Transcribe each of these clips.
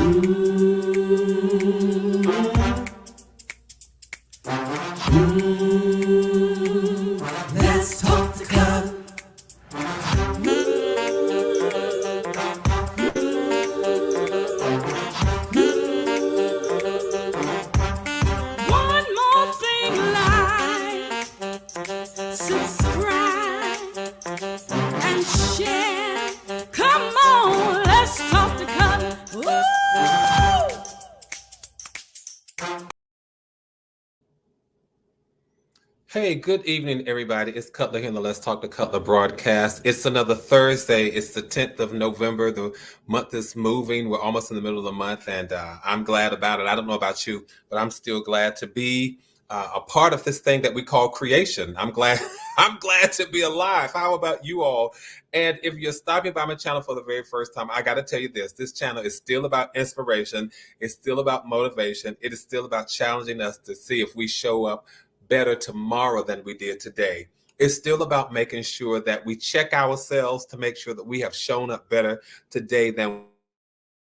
Let's talk to God. One more thing, like, subscribe, and share. Come on, let's talk to God. Woo! Hey, good evening, everybody. It's Cutler here in the Let's Talk to Cutler broadcast. It's another Thursday. It's the 10th of November. The month is moving. We're almost in the middle of the month, and I'm glad about it. I don't know about you, but I'm still glad to be a part of this thing that we call creation. I'm glad. I'm glad to be alive. How about you all? And if you're stopping by my channel for the very first time, I got to tell you this. This channel is still about inspiration. It's still about motivation. It is still about challenging us to see if we show up better tomorrow than we did today. It's still about making sure that we check ourselves to make sure that we have shown up better today than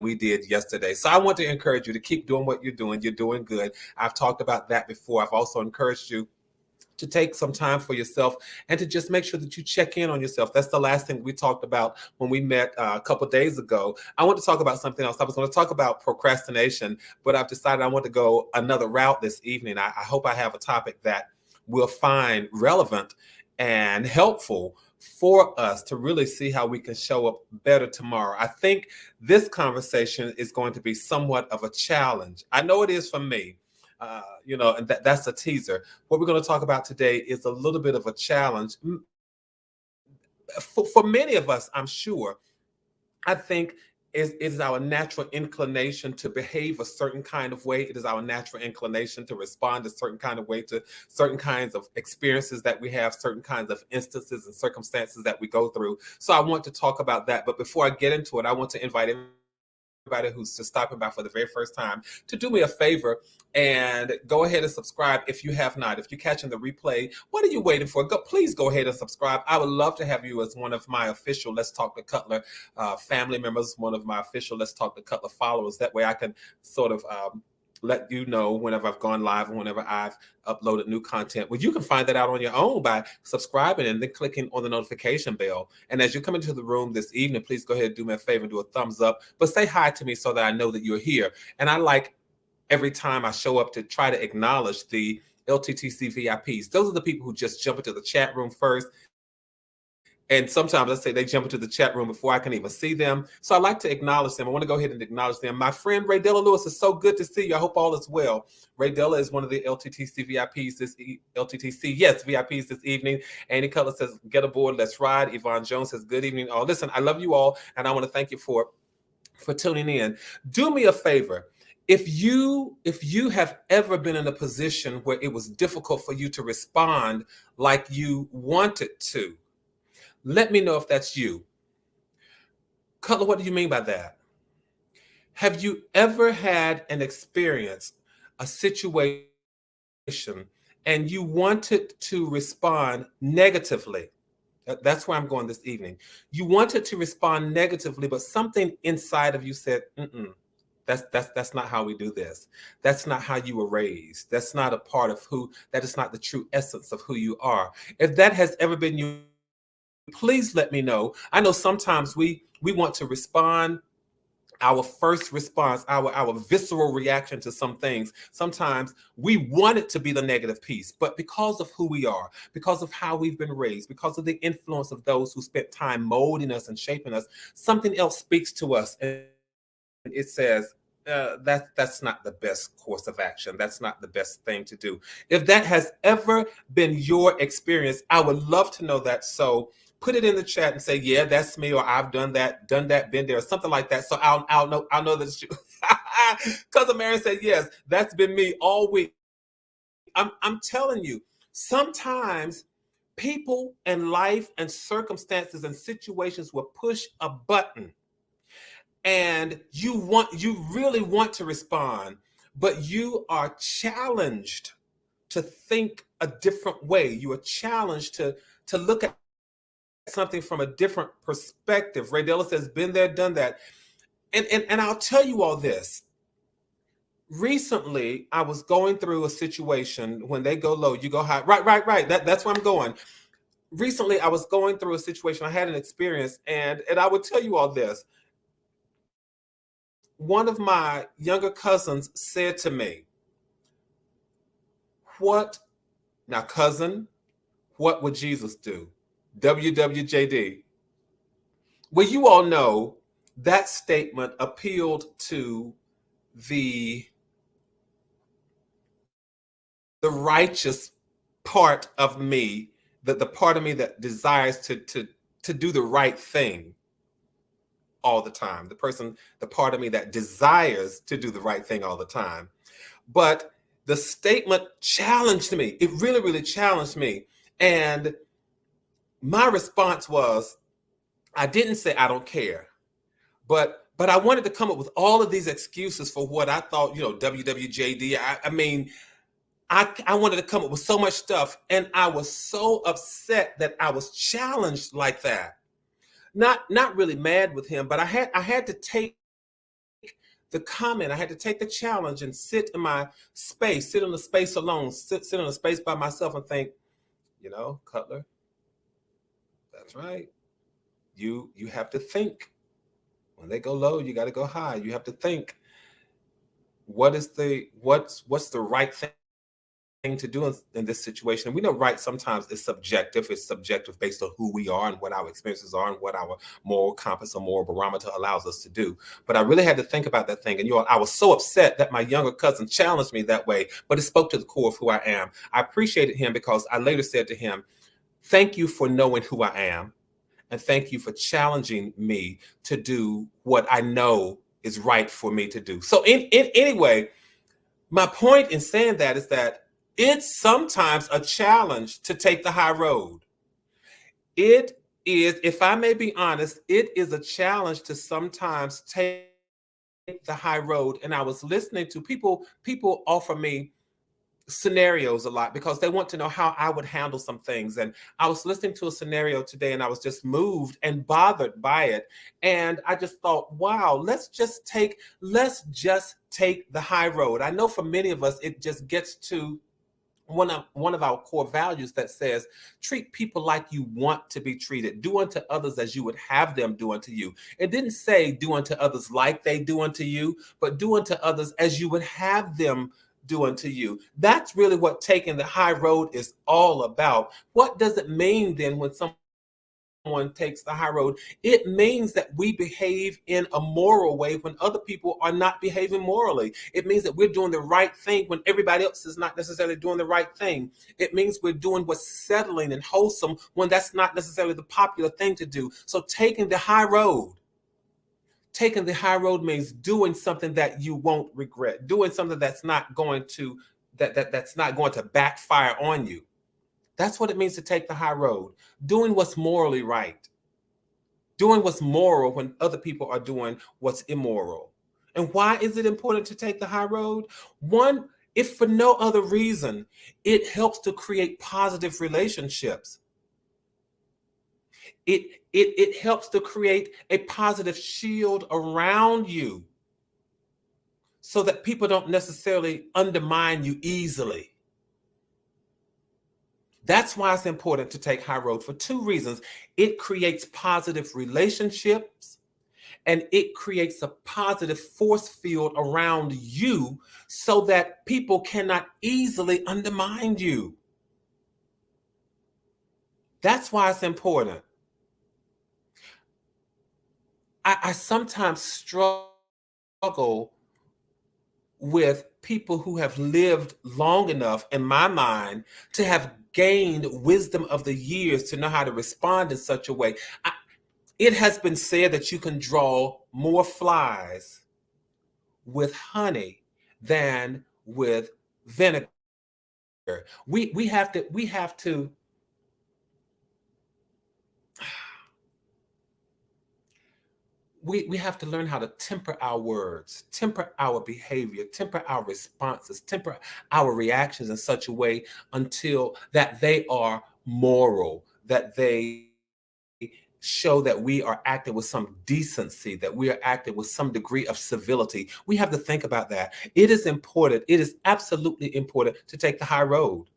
we did yesterday. So I want to encourage you to keep doing what you're doing. You're doing good. I've talked about that before. I've also encouraged you to take some time for yourself and to just make sure that you check in on yourself. That's the last thing we talked about when we met a couple days ago. I want to talk about something else. I was going to talk about procrastination, but I've decided I want to go another route this evening. I hope I have a topic that we'll find relevant and helpful for us to really see how we can show up better tomorrow. I think this conversation is going to be somewhat of a challenge. I know it is for me. And that's a teaser. What we're going to talk about today is a little bit of a challenge. For many of us, I'm sure, I think it is our natural inclination to behave a certain kind of way. It is our natural inclination to respond a certain kind of way to certain kinds of experiences that we have, certain kinds of instances and circumstances that we go through. So I want to talk about that. But before I get into it, I want to invite everybody who's just stopping by for the very first time to do me a favor and go ahead and subscribe if you have not. If you're catching the replay, what are you waiting for? Please go ahead and subscribe. I would love to have you as one of my official Let's Talk to Cutler family members, one of my official Let's Talk to Cutler followers. That way I can sort of let you know whenever I've gone live and whenever I've uploaded new content. Well, you can find that out on your own by subscribing and then clicking on the notification bell. And as you come into the room this evening, please go ahead and do me a favor and do a thumbs up, but say hi to me so that I know that you're here. And I like every time I show up to try to acknowledge the LTTC VIPs. Those are the people who just jump into the chat room first. And sometimes let's say they jump into the chat room before I can even see them. So I like to acknowledge them. I want to go ahead and acknowledge them. My friend Ray Della Lewis, is so good to see you. I hope all is well. Ray Della is one of the LTTC VIPs VIPs this evening. Annie Cutler says, get aboard, let's ride. Yvonne Jones says, good evening. Oh, listen, I love you all, and I want to thank you for tuning in. Do me a favor. If you have ever been in a position where it was difficult for you to respond like you wanted to, let me know if that's you. Cutler, what do you mean by that? Have you ever had an experience, a situation, and you wanted to respond negatively? That's where I'm going this evening. You wanted to respond negatively, but something inside of you said, that's not how we do this. That's not how you were raised. That's not a part of that is not the true essence of who you are. If that has ever been you, please let me know. I know sometimes we want to respond, our first response, our visceral reaction to some things. Sometimes we want it to be the negative piece, but because of who we are, because of how we've been raised, because of the influence of those who spent time molding us and shaping us, something else speaks to us and it says, that's not the best course of action. That's not the best thing to do. If that has ever been your experience, I would love to know that. So put it in the chat and say, yeah, that's me, or I've done that, been there, or something like that. So I'll know that it's you. Cousin Mary said, yes, that's been me all week. I'm telling you, sometimes people and life and circumstances and situations will push a button and you really want to respond, but you are challenged to think a different way. You are challenged to look at something from a different perspective. Ray Della says, been there, done that. And I'll tell you all this. Recently, I was going through a situation. When they go low, you go high. Right. That's where I'm going. Recently, I was going through a situation. I had an experience, and I would tell you all this. One of my younger cousins said to me, "What now, cousin? What would Jesus do?" WWJD. Well, you all know that statement appealed to the righteous part of me, the part of me that desires to do the right thing all the time. The part of me that desires to do the right thing all the time. But the statement challenged me. It really, really challenged me. And my response was, I didn't say I don't care, but I wanted to come up with all of these excuses for what I thought, WWJD. I mean, I wanted to come up with so much stuff, and I was so upset that I was challenged like that. Not really mad with him, but I had to take the comment. I had to take the challenge and sit in my space, sit in the space alone, sit in a space by myself and think, Cutler, that's right. You have to think. When they go low, you got to go high. You have to think, what's the right thing to do in this situation? And we know right sometimes is subjective. It's subjective based on who we are and what our experiences are and what our moral compass or moral barometer allows us to do. But I really had to think about that thing. And I was so upset that my younger cousin challenged me that way, but it spoke to the core of who I am. I appreciated him because I later said to him, thank you for knowing who I am. And thank you for challenging me to do what I know is right for me to do. So anyway, my point in saying that is that it's sometimes a challenge to take the high road. It is, if I may be honest, it is a challenge to sometimes take the high road. And I was listening to people offer me scenarios a lot because they want to know how I would handle some things. And I was listening to a scenario today and I was just moved and bothered by it. And I just thought, wow, let's just take the high road. I know for many of us, it just gets to one of our core values that says, treat people like you want to be treated. Do unto others as you would have them do unto you. It didn't say do unto others like they do unto you, but do unto others as you would have them do unto you. That's really what taking the high road is all about. What does it mean then when someone takes the high road? It means that we behave in a moral way when other people are not behaving morally. It means that we're doing the right thing when everybody else is not necessarily doing the right thing. It means we're doing what's settling and wholesome when that's not necessarily the popular thing to do. So taking the high road means doing something that you won't regret, doing something that's not going to that's not going to backfire on you. That's what it means to take the high road. Doing what's morally right. Doing what's moral when other people are doing what's immoral. And why is it important to take the high road? One, if for no other reason, it helps to create positive relationships. It helps to create a positive shield around you so that people don't necessarily undermine you easily. That's why it's important to take high road for two reasons. It creates positive relationships and it creates a positive force field around you so that people cannot easily undermine you. That's why it's important. I sometimes struggle with people who have lived long enough, in my mind, to have gained wisdom of the years to know how to respond in such a way. It has been said that you can draw more flies with honey than with vinegar. We have to we have to learn how to temper our words, temper our behavior, temper our responses, temper our reactions in such a way until that they are moral, that they show that we are acting with some decency, that we are acting with some degree of civility. We have to think about that. It is important. It is absolutely important to take the high road.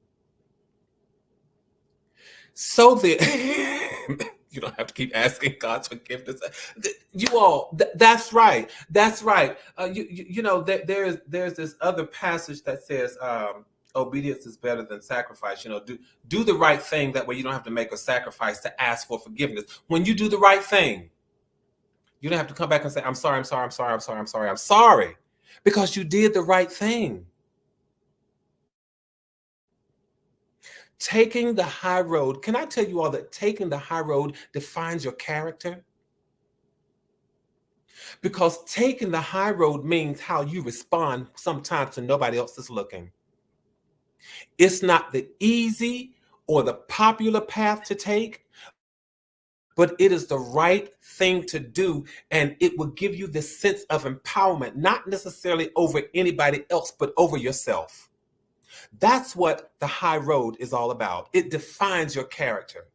So you don't have to keep asking God's forgiveness. You all, that's right. That's right. You know, there's this other passage that says, obedience is better than sacrifice. You know, do the right thing. That way you don't have to make a sacrifice to ask for forgiveness. When you do the right thing, you don't have to come back and say, I'm sorry, I'm sorry, I'm sorry, I'm sorry, I'm sorry, I'm sorry, because you did the right thing. Taking the high road, can I tell you all that taking the high road defines your character? Because taking the high road means how you respond sometimes when nobody else is looking. It's not the easy or the popular path to take, but it is the right thing to do, and it will give you this sense of empowerment, not necessarily over anybody else, but over yourself. That's what the high road is all about. It defines your character.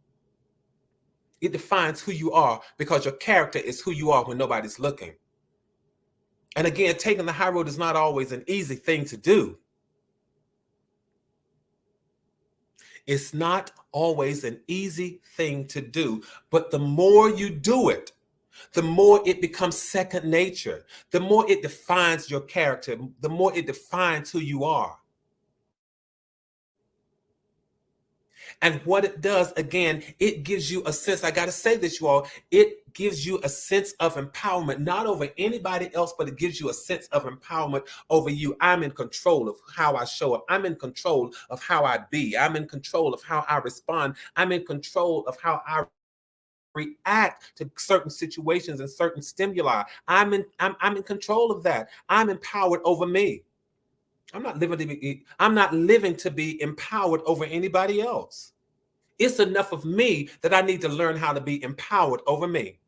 It defines who you are, because your character is who you are when nobody's looking. And again, taking the high road is not always an easy thing to do. It's not always an easy thing to do, but the more you do it, the more it becomes second nature, the more it defines your character, the more it defines who you are. And what it does, again, it gives you a sense, I got to say this, you all, it gives you a sense of empowerment, not over anybody else, but it gives you a sense of empowerment over you. I'm in control of how I show up. I'm in control of how I be. I'm in control of how I respond. I'm in control of how I react to certain situations and certain stimuli. I'm in control of that. I'm empowered over me. I'm not living to be empowered over anybody else. It's enough of me that I need to learn how to be empowered over me.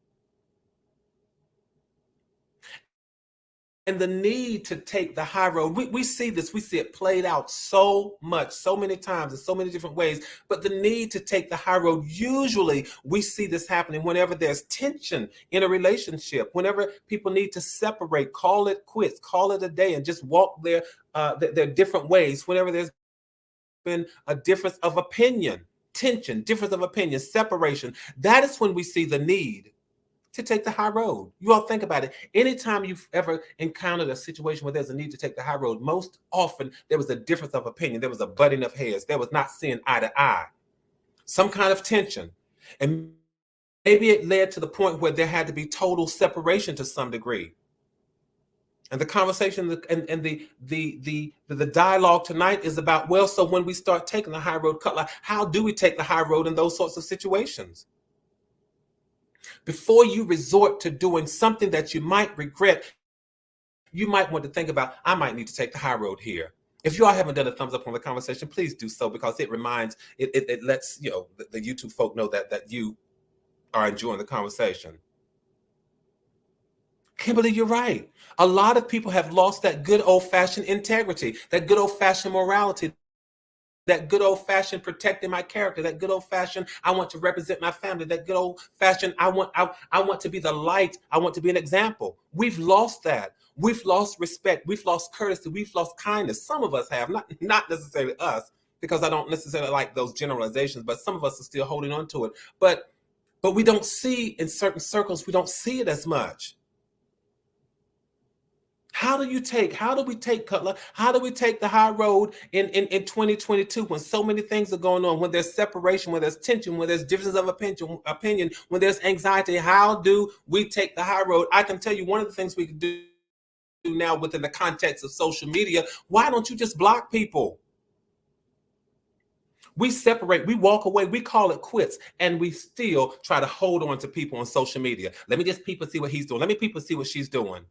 And the need to take the high road, we see this, we see it played out so much, so many times, in so many different ways. But the need to take the high road, usually we see this happening whenever there's tension in a relationship, whenever people need to separate, call it quits, call it a day, and just walk their different ways, whenever there's been a difference of opinion, tension, difference of opinion, separation. That is when we see the need to take the high road. You all think about it. Anytime you've ever encountered a situation where there's a need to take the high road, most often there was a difference of opinion. There was a butting of heads. There was not seeing eye to eye. Some kind of tension. And maybe it led to the point where there had to be total separation to some degree. And the conversation and the dialogue tonight is about, well, so when we start taking the high road, Cutler, how do we take the high road in those sorts of situations? Before you resort to doing something that you might regret, you might want to think about, I might need to take the high road here. If you all haven't done a thumbs up on the conversation, please do so, because it reminds, it lets the YouTube folk know that you are enjoying the conversation. Kimberly, you're right. A lot of people have lost that good old-fashioned integrity, that good old-fashioned morality, that good old-fashioned protecting my character, that good old-fashioned I want to represent my family, that good old-fashioned I want to be the light, I want to be an example. We've lost that. We've lost respect. We've lost courtesy. We've lost kindness. Some of us have, not necessarily us, because I don't necessarily like those generalizations, but some of us are still holding on to it. But we don't see, in certain circles, we don't see it as much. How do we take, Cutler? How do we take the high road in 2022 when so many things are going on, when there's separation, when there's tension, when there's differences of opinion, when there's anxiety? How do we take the high road? I can tell you one of the things we can do now within the context of social media. Why don't you just block people? We separate, we walk away, we call it quits, and we still try to hold on to people on social media. Let me just people see what he's doing. Let me people see what she's doing.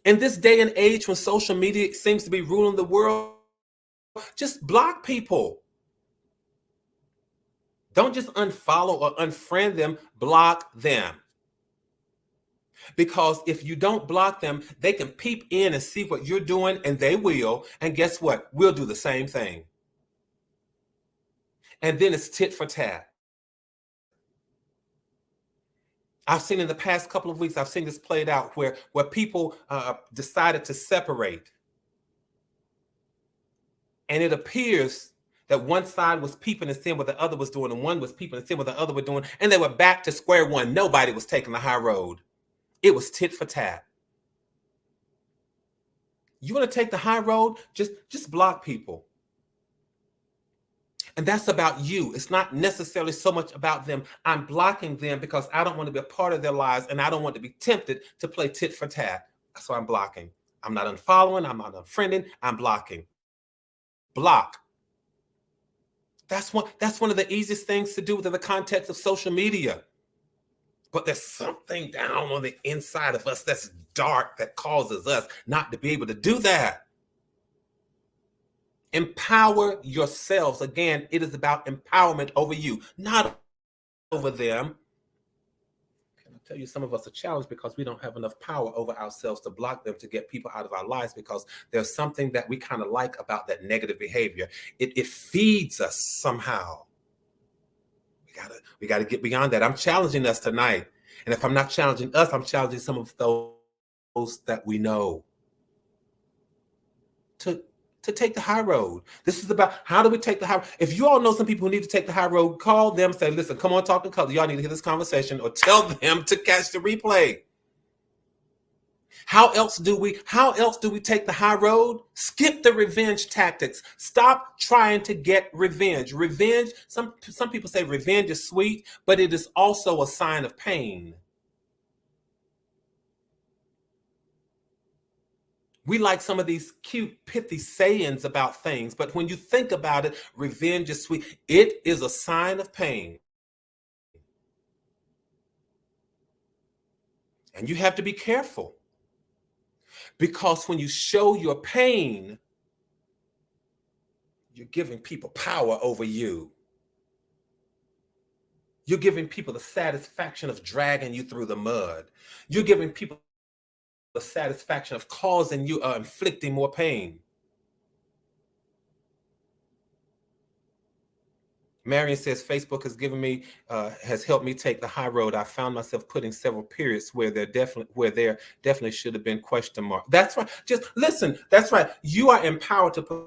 In this day and age when social media seems to be ruling the world, just block people. Don't just unfollow or unfriend them, block them. Because if you don't block them, they can peep in and see what you're doing, and they will. And guess what? We'll do the same thing. And then it's tit for tat. I've seen in the past couple of weeks, I've seen this played out where people decided to separate. And it appears that one side was peeping and seeing what the other was doing, and one was peeping and seeing what the other was doing, and they were back to square one. Nobody was taking the high road. It was tit for tat. You want to take the high road? Just block people. And that's about you. It's not necessarily so much about them. I'm blocking them because I don't want to be a part of their lives, and I don't want to be tempted to play tit for tat. That's why I'm blocking. I'm not unfollowing. I'm not unfriending. I'm blocking. Block. That's one of the easiest things to do within the context of social media. But there's something down on the inside of us that's dark that causes us not to be able to do that. Empower yourselves. Again, it is about empowerment over you, not over them. Can I tell you, some of us are challenged because we don't have enough power over ourselves to block them, to get people out of our lives, because there's something that we kind of like about that negative behavior. It feeds us somehow. We gotta get beyond that. I'm challenging us tonight. And if I'm not challenging us, I'm challenging some of those that we know to take the high road. This is about, how do we take the high road? If you all know some people who need to take the high road, call them, say, listen, come on, Talk in Color. Y'all need to hear this conversation, or tell them to catch the replay. How else do we take the high road? Skip the revenge tactics. Stop trying to get revenge. Revenge, some people say revenge is sweet, but it is also a sign of pain. We like some of these cute, pithy sayings about things, but when you think about it, revenge is sweet. It is a sign of pain. And you have to be careful, because when you show your pain, you're giving people power over you. You're giving people the satisfaction of dragging you through the mud. You're giving people the satisfaction of causing you, inflicting more pain. Marion says, Facebook has given me, has helped me take the high road. I found myself putting several periods where there definitely should have been question mark. That's right. Just listen. That's right. You are empowered to put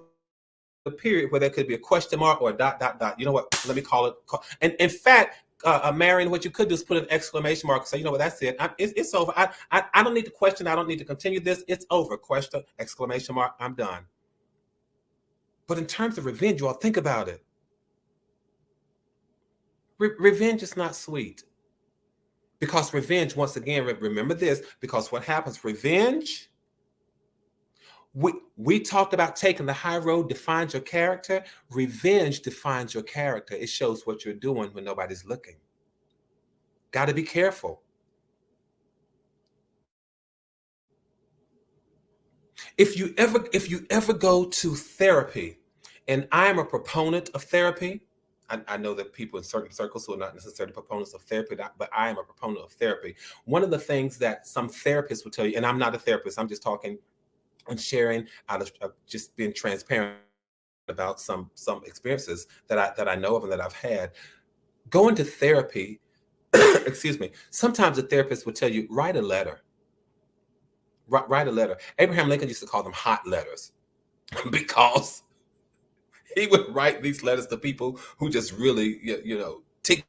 a period where there could be a question mark or a ... You know what? Let me call it. And in fact, Marion, what you could do is put an exclamation mark. Say, you know what? That's it. It's over. I don't need to question. I don't need to continue this. It's over. Question, exclamation mark. I'm done. But in terms of revenge, you all think about it. Revenge is not sweet, because revenge, once again, remember this, because what happens, revenge, we talked about taking the high road defines your character. Revenge defines your character. It shows what you're doing when nobody's looking. Got to be careful. If you ever go to therapy, and I am a proponent of therapy, I know that people in certain circles who are not necessarily proponents of therapy, but I am a proponent of therapy. One of the things that some therapists will tell you, and I'm not a therapist, I'm just talking and sharing out of just being transparent about some experiences that I know of and that I've had. Going to therapy, excuse me, sometimes a therapist will tell you, write a letter. Write a letter. Abraham Lincoln used to call them hot letters because he would write these letters to people who just really, ticked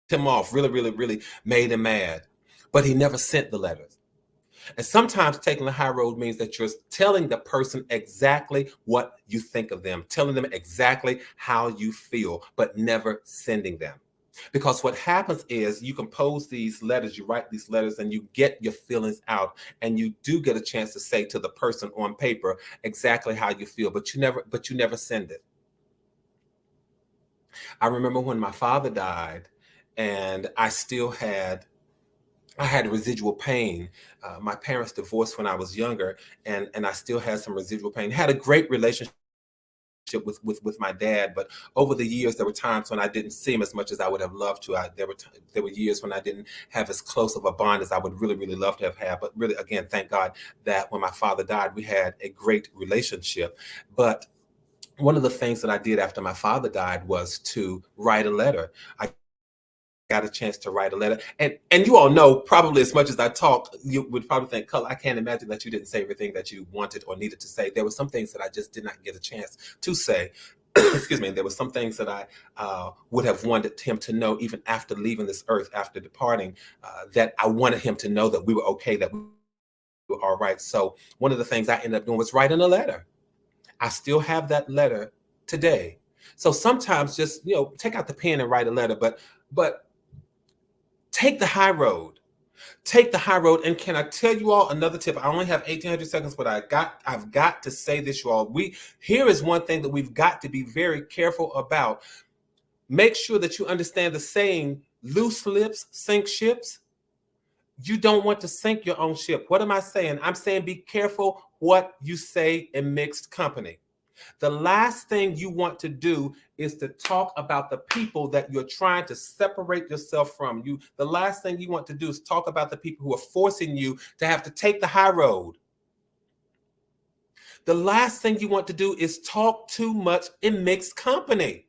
him off, really made him mad. But he never sent the letters. And sometimes taking the high road means that you're telling the person exactly what you think of them, telling them exactly how you feel, but never sending them. Because what happens is you compose these letters, you write these letters, and you get your feelings out, and you do get a chance to say to the person on paper exactly how you feel, but you never send it. I remember when my father died, and I had residual pain. My parents divorced when I was younger, and I still had some residual pain. Had a great relationship with my dad, but over the years there were times when I didn't see him as much as I would have loved to. There were years when I didn't have as close of a bond as I would really love to have had. But really, again, thank God that when my father died, we had a great relationship. But one of the things that I did after my father died was to write a letter. I got a chance to write a letter. And you all know, probably as much as I talked, you would probably think, Color, I can't imagine that you didn't say everything that you wanted or needed to say. There were some things that I just did not get a chance to say. Excuse me. There were some things that I would have wanted him to know even after leaving this earth, after departing, that I wanted him to know that we were okay, that we were all right. So one of the things I ended up doing was writing a letter. I still have that letter today. So sometimes just, take out the pen and write a letter, but take the high road. Take the high road. And can I tell you all another tip? I only have 1,800 seconds, but I've got to say this, you all. Here is one thing that we've got to be very careful about. Make sure that you understand the saying, loose lips sink ships. You don't want to sink your own ship. What am I saying? I'm saying be careful what you say in mixed company. The last thing you want to do is to talk about the people that you're trying to separate yourself from. The last thing you want to do is talk about the people who are forcing you to have to take the high road. The last thing you want to do is talk too much in mixed company.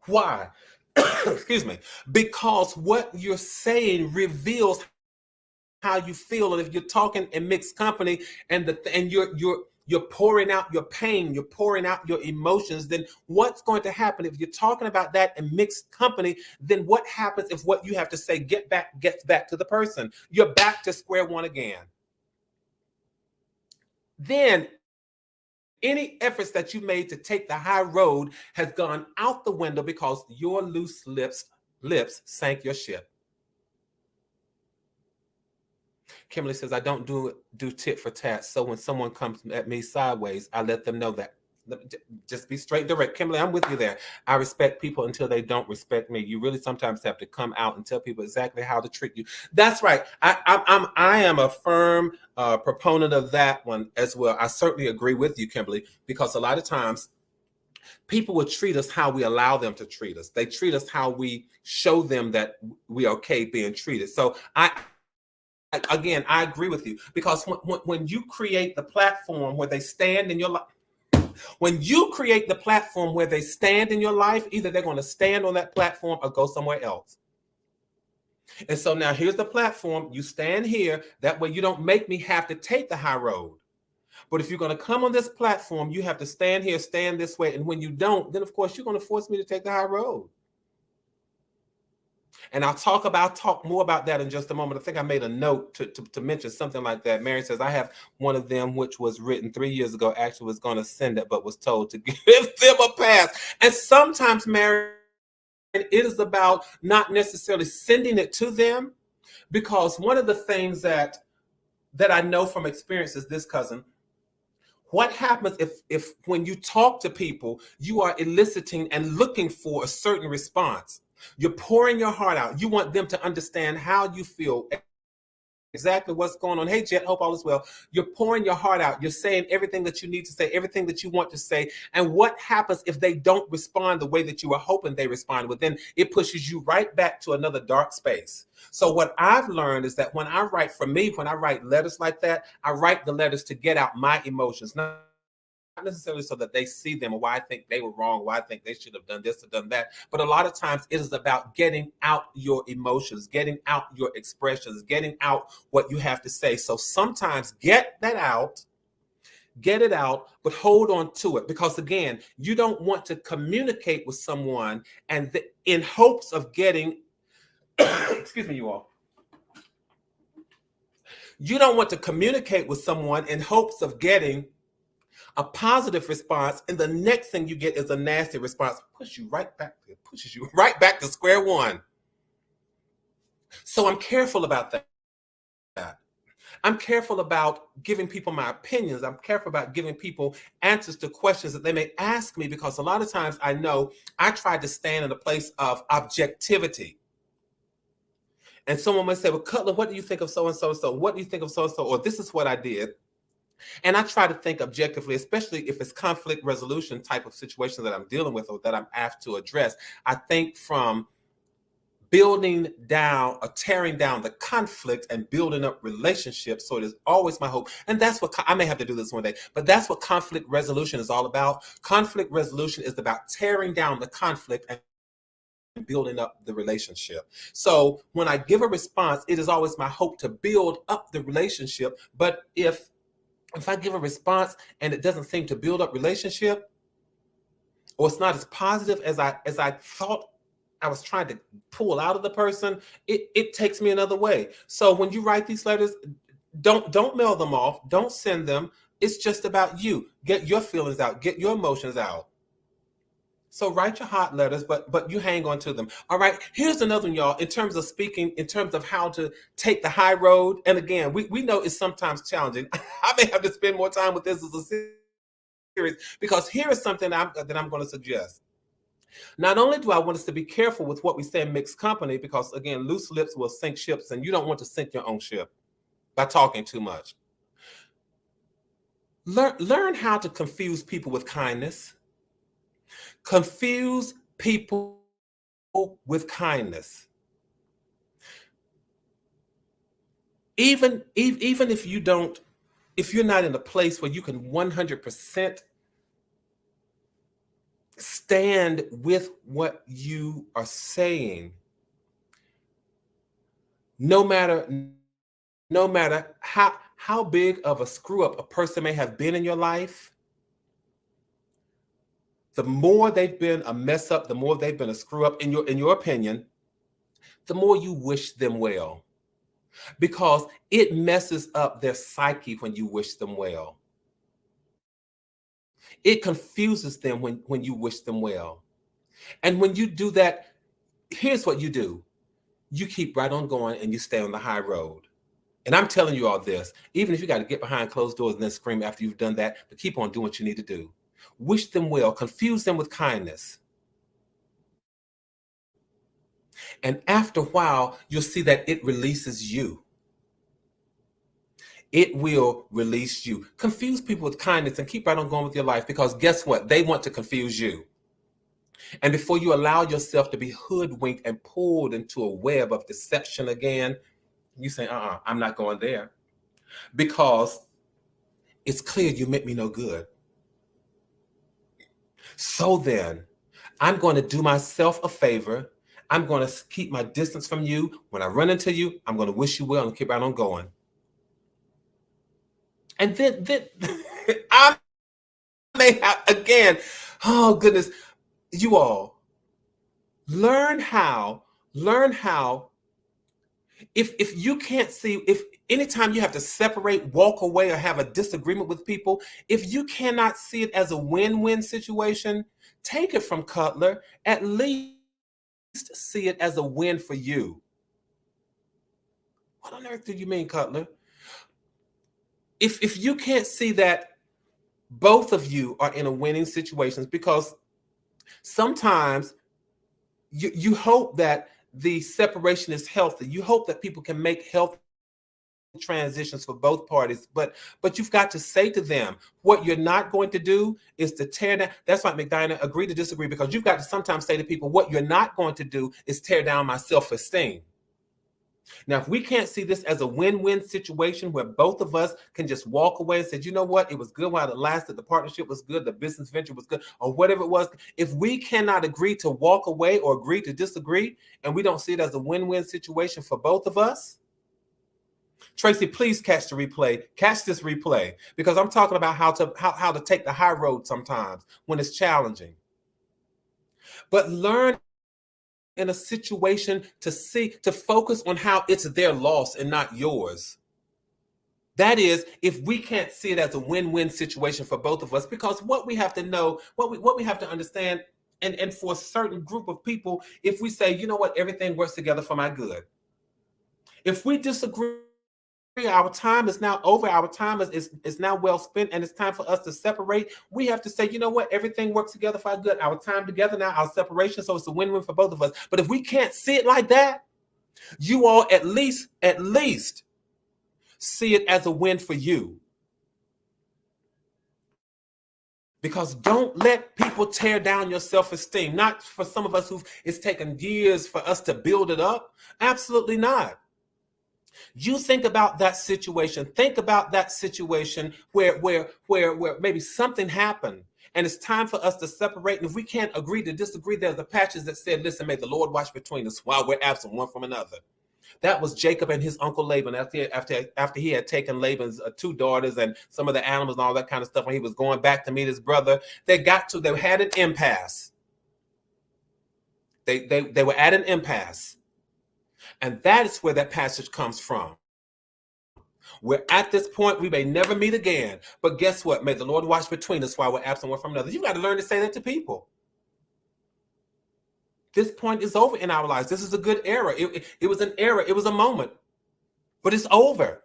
Why? Excuse me. Because what you're saying reveals how you feel. And if you're talking in mixed company and you're pouring out your pain, you're pouring out your emotions, then what's going to happen if you're talking about that in mixed company? Then what happens if what you have to say gets back to the person? You're back to square one again. Then any efforts that you made to take the high road has gone out the window because your loose lips sank your ship. Kimberly says, I don't do tit for tat. So when someone comes at me sideways, I let them know that. Just be straight direct. Kimberly, I'm with you there. I respect people until they don't respect me. You really sometimes have to come out and tell people exactly how to treat you. That's right. I am a firm proponent of that one as well. I certainly agree with you, Kimberly, because a lot of times people will treat us how we allow them to treat us. They treat us how we show them that we're okay being treated. So Again, I agree with you, because when you create the platform where they stand in your life, either they're going to stand on that platform or go somewhere else. And so now here's the platform. You stand here. That way you don't make me have to take the high road. But if you're going to come on this platform, you have to stand here, stand this way. And when you don't, then of course you're going to force me to take the high road. And I'll talk more about that in just a moment. I think I made a note to mention something like that. Mary says, I have one of them, which was written 3 years ago, actually was going to send it, but was told to give them a pass. And sometimes, Mary, it is about not necessarily sending it to them, because one of the things that I know from experience is this, cousin. What happens if when you talk to people, you are eliciting and looking for a certain response? You're pouring your heart out. You want them to understand how you feel, exactly what's going on. Hey, Jet, hope all is well. You're pouring your heart out. You're saying everything that you need to say, everything that you want to say. And what happens if they don't respond the way that you were hoping they respond? Well, then it pushes you right back to another dark space. So what I've learned is that when I write letters like that, I write the letters to get out my emotions, not necessarily so that they see them or why I think they were wrong, why I think they should have done this or done that. But a lot of times it is about getting out your emotions, getting out your expressions, getting out what you have to say. So sometimes get it out, but hold on to it. Because again, you don't want to communicate with someone and in hopes of getting, excuse me, you all. You don't want to communicate with someone in hopes of getting a positive response, and the next thing you get is a nasty response. Pushes you right back to square one. So I'm careful about that. I'm careful about giving people my opinions. I'm careful about giving people answers to questions that they may ask me, because a lot of times I know I try to stand in a place of objectivity. And someone might say, well, Cutler, what do you think of so-and-so and so? What do you think of so-and-so? Or this is what I did. And I try to think objectively, especially if it's conflict resolution type of situation that I'm dealing with or that I'm asked to address. I think from building down or tearing down the conflict and building up relationships. So it is always my hope. And that's what I may have to do this one day, but that's what conflict resolution is all about. Conflict resolution is about tearing down the conflict and building up the relationship. So when I give a response, it is always my hope to build up the relationship. But if I give a response and it doesn't seem to build up relationship, or it's not as positive as I thought I was trying to pull out of the person, it takes me another way. So when you write these letters, don't mail them off, don't send them. It's just about you. Get your feelings out, get your emotions out. So write your hot letters, but you hang on to them. All right, here's another one, y'all, in terms of speaking, in terms of how to take the high road. And again, we know it's sometimes challenging. I may have to spend more time with this as a series, because here is something that I'm going to suggest. Not only do I want us to be careful with what we say in mixed company, because again, loose lips will sink ships, and you don't want to sink your own ship by talking too much. Learn how to confuse people with kindness. Confuse people with kindness. Even if you're not in a place where you can 100% stand with what you are saying, no matter how big of a screw up a person may have been in your life, the more they've been a mess up, the more they've been a screw up in your opinion, the more you wish them well, because it messes up their psyche when you wish them well. It confuses them when you wish them well. And when you do that, here's what you do. You keep right on going and you stay on the high road. And I'm telling you all this, even if you got to get behind closed doors and then scream after you've done that, but keep on doing what you need to do. Wish them well, confuse them with kindness. And after a while, you'll see that it releases you. It will release you. Confuse people with kindness and keep right on going with your life, because guess what? They want to confuse you. And before you allow yourself to be hoodwinked and pulled into a web of deception again, you say, I'm not going there, because it's clear you meant me no good. So then, I'm going to do myself a favor. I'm going to keep my distance from you. When I run into you, I'm going to wish you well and keep right on going. And then I may have, again, oh goodness, you all, learn how, if you can't see, if anytime you have to separate, walk away, or have a disagreement with people, if you cannot see it as a win-win situation, take it from Cutler. At least see it as a win for you. What on earth do you mean, Cutler? If you can't see that both of you are in a winning situation, because sometimes you hope that the separation is healthy. You hope that people can make healthy transitions for both parties, but you've got to say to them, what you're not going to do is to tear down. That's why McDina, agree to disagree, because you've got to sometimes say to people, what you're not going to do is tear down my self-esteem. Now, if we can't see this as a win-win situation where both of us can just walk away and say, you know what, it was good while it lasted, the partnership was good, the business venture was good, or whatever it was, if we cannot agree to walk away or agree to disagree, and we don't see it as a win-win situation for both of us, Tracy, please catch this replay, because I'm talking about how to take the high road sometimes when it's challenging. But learn in a situation to focus on how it's their loss and not yours. That is, if we can't see it as a win-win situation for both of us, because what we have to know, what we have to understand, and for a certain group of people, if we say, you know what, everything works together for my good. If we disagree, our time is now over, our time is now well spent, and it's time for us to separate. We have to say, you know what, everything works together for our good. Our time together now, our separation, so it's a win-win for both of us. But if we can't see it like that, you all at least see it as a win for you. Because don't let people tear down your self-esteem. Not for some of us it's taken years for us to build it up. Absolutely not. You think about that situation. Think about that situation where maybe something happened And it's time for us to separate. And if we can't agree to disagree, there's the passage that said, listen, may the Lord watch between us while we're absent one from another. That was Jacob and his uncle Laban after he had taken Laban's 2 daughters and some of the animals and all that kind of stuff when he was going back to meet his brother. They had an impasse. They were at an impasse. And that is where that passage comes from. We're at this point, we may never meet again. But guess what? May the Lord watch between us while we're absent one from another. You got to learn to say that to people. This point is over in our lives. This is a good era. It was an era. It was a moment. But it's over.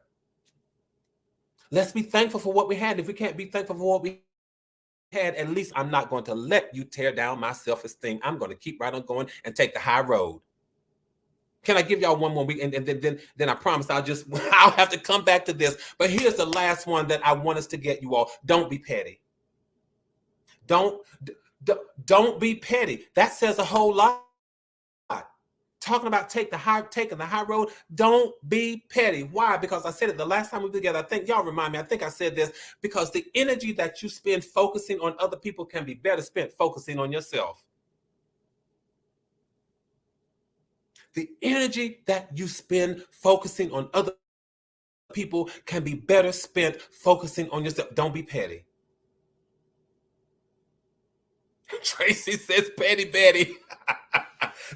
Let's be thankful for what we had. If we can't be thankful for what we had, at least I'm not going to let you tear down my self-esteem. I'm going to keep right on going and take the high road. Can I give y'all one more week? And then I promise I'll have to come back to this. But here's the last one that I want us to get, you all. Don't be petty. Don't be petty. That says a whole lot. Talking about taking the high road. Don't be petty. Why? Because I said it the last time we were together. I think y'all remind me. I think I said this, because the energy that you spend focusing on other people can be better spent focusing on yourself. The energy that you spend focusing on other people can be better spent focusing on yourself. Don't be petty. Tracy says, petty Betty.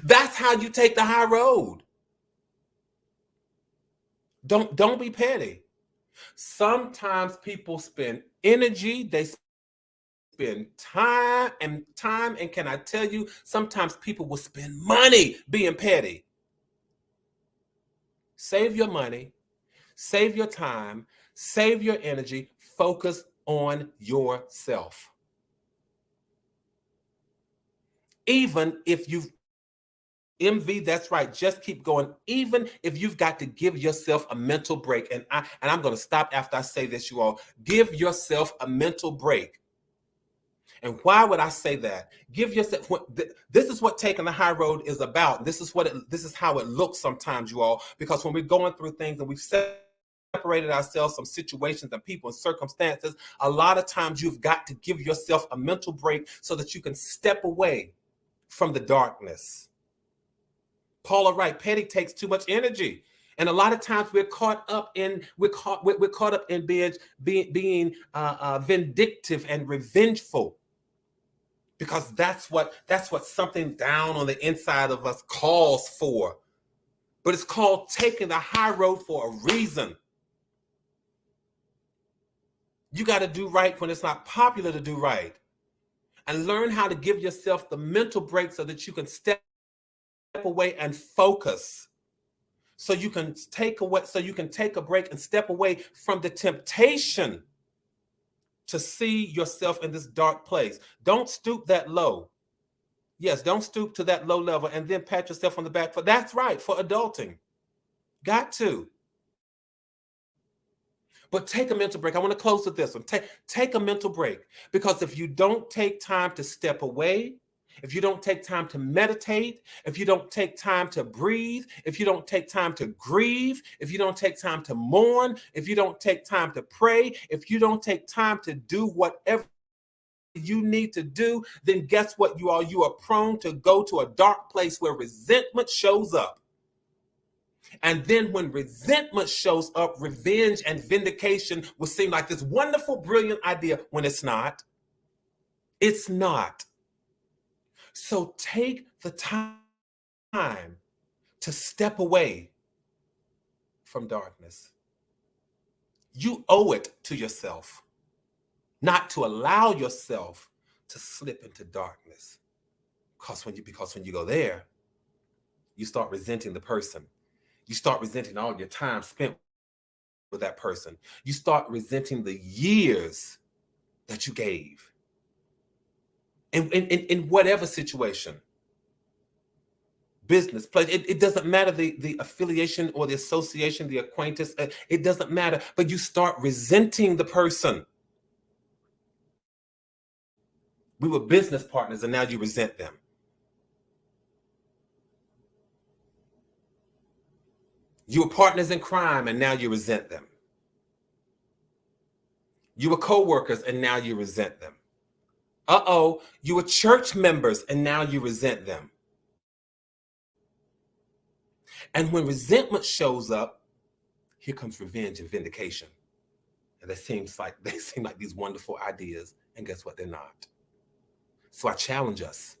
That's how you take the high road. Don't be petty. Sometimes people spend energy, they spend time, and can I tell you, sometimes people will spend money being petty. Save your money, save your time, save your energy, focus on yourself. Even if you've MV, that's right. Just keep going. Even if you've got to give yourself a mental break. And I'm going to stop after I say this, you all. Give yourself a mental break. And why would I say that? Give yourself. This is what taking the high road is about. This is how it looks sometimes, you all. Because when we're going through things and we've separated ourselves from situations and people and circumstances, a lot of times you've got to give yourself a mental break so that you can step away from the darkness. Paula Wright, petty takes too much energy. And a lot of times we're caught up in being vindictive and revengeful, because that's what something down on the inside of us calls for. But it's called taking the high road for a reason. You got to do right when it's not popular to do right, and learn how to give yourself the mental break so that you can step away and focus. So you can take a break and step away from the temptation to see yourself in this dark place. Don't stoop that low. Yes, don't stoop to that low level and then pat yourself on the back that's right, for adulting. Got to. But take a mental break. I want to close with this one. Take a mental break, because if you don't take time to step away, if you don't take time to meditate, if you don't take time to breathe, if you don't take time to grieve, if you don't take time to mourn, if you don't take time to pray, if you don't take time to do whatever you need to do, then guess what, you are prone to go to a dark place where resentment shows up. And then when resentment shows up, revenge and vindication will seem like this wonderful, brilliant idea when it's not. It's not. So take the time to step away from darkness. You owe it to yourself not to allow yourself to slip into darkness. Because when you go there, you start resenting the person. You start resenting all your time spent with that person. You start resenting the years that you gave. In whatever situation, business, place, it doesn't matter the affiliation or the association, the acquaintance, it doesn't matter, but you start resenting the person. We were business partners and now you resent them. You were partners in crime and now you resent them. You were co-workers and now you resent them. You were church members and now you resent them. And when resentment shows up, here comes revenge and vindication. And they seem like these wonderful ideas. And guess what? They're not. So I challenge us.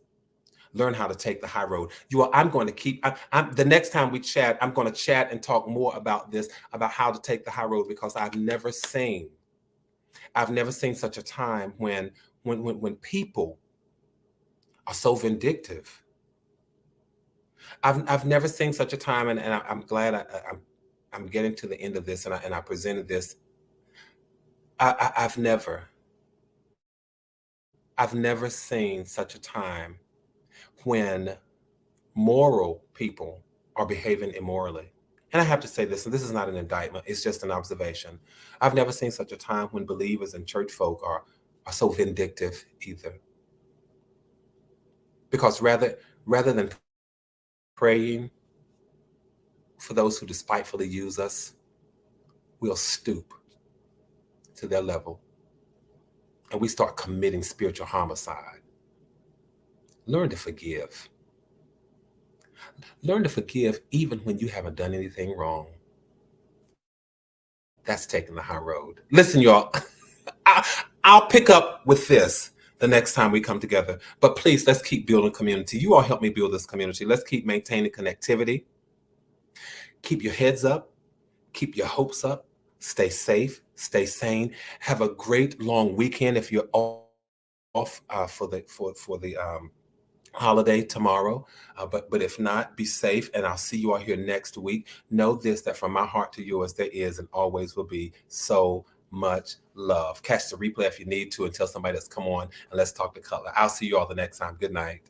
Learn how to take the high road. I'm going to keep, the next time we chat, I'm going to chat and talk more about this, about how to take the high road, because I've never seen such a time when people are so vindictive. I've never seen such a time, and I'm glad I'm getting to the end of this, and I presented this. I've never seen such a time when moral people are behaving immorally. And I have to say this, and this is not an indictment, it's just an observation. I've never seen such a time when believers and church folk are so vindictive either. Because rather than praying for those who despitefully use us, we'll stoop to their level and we start committing spiritual homicide. Learn to forgive. Learn to forgive even when you haven't done anything wrong. That's taking the high road. Listen, y'all, I'll pick up with this the next time we come together. But please, let's keep building community. You all help me build this community. Let's keep maintaining connectivity. Keep your heads up. Keep your hopes up. Stay safe. Stay sane. Have a great long weekend if you're off for the holiday tomorrow. But if not, be safe, and I'll see you all here next week. Know this, that from my heart to yours, there is and always will be so much love. Catch the replay if you need to, and tell somebody that's come on, and let's talk to Cutler. I'll see you all the next time. Good night.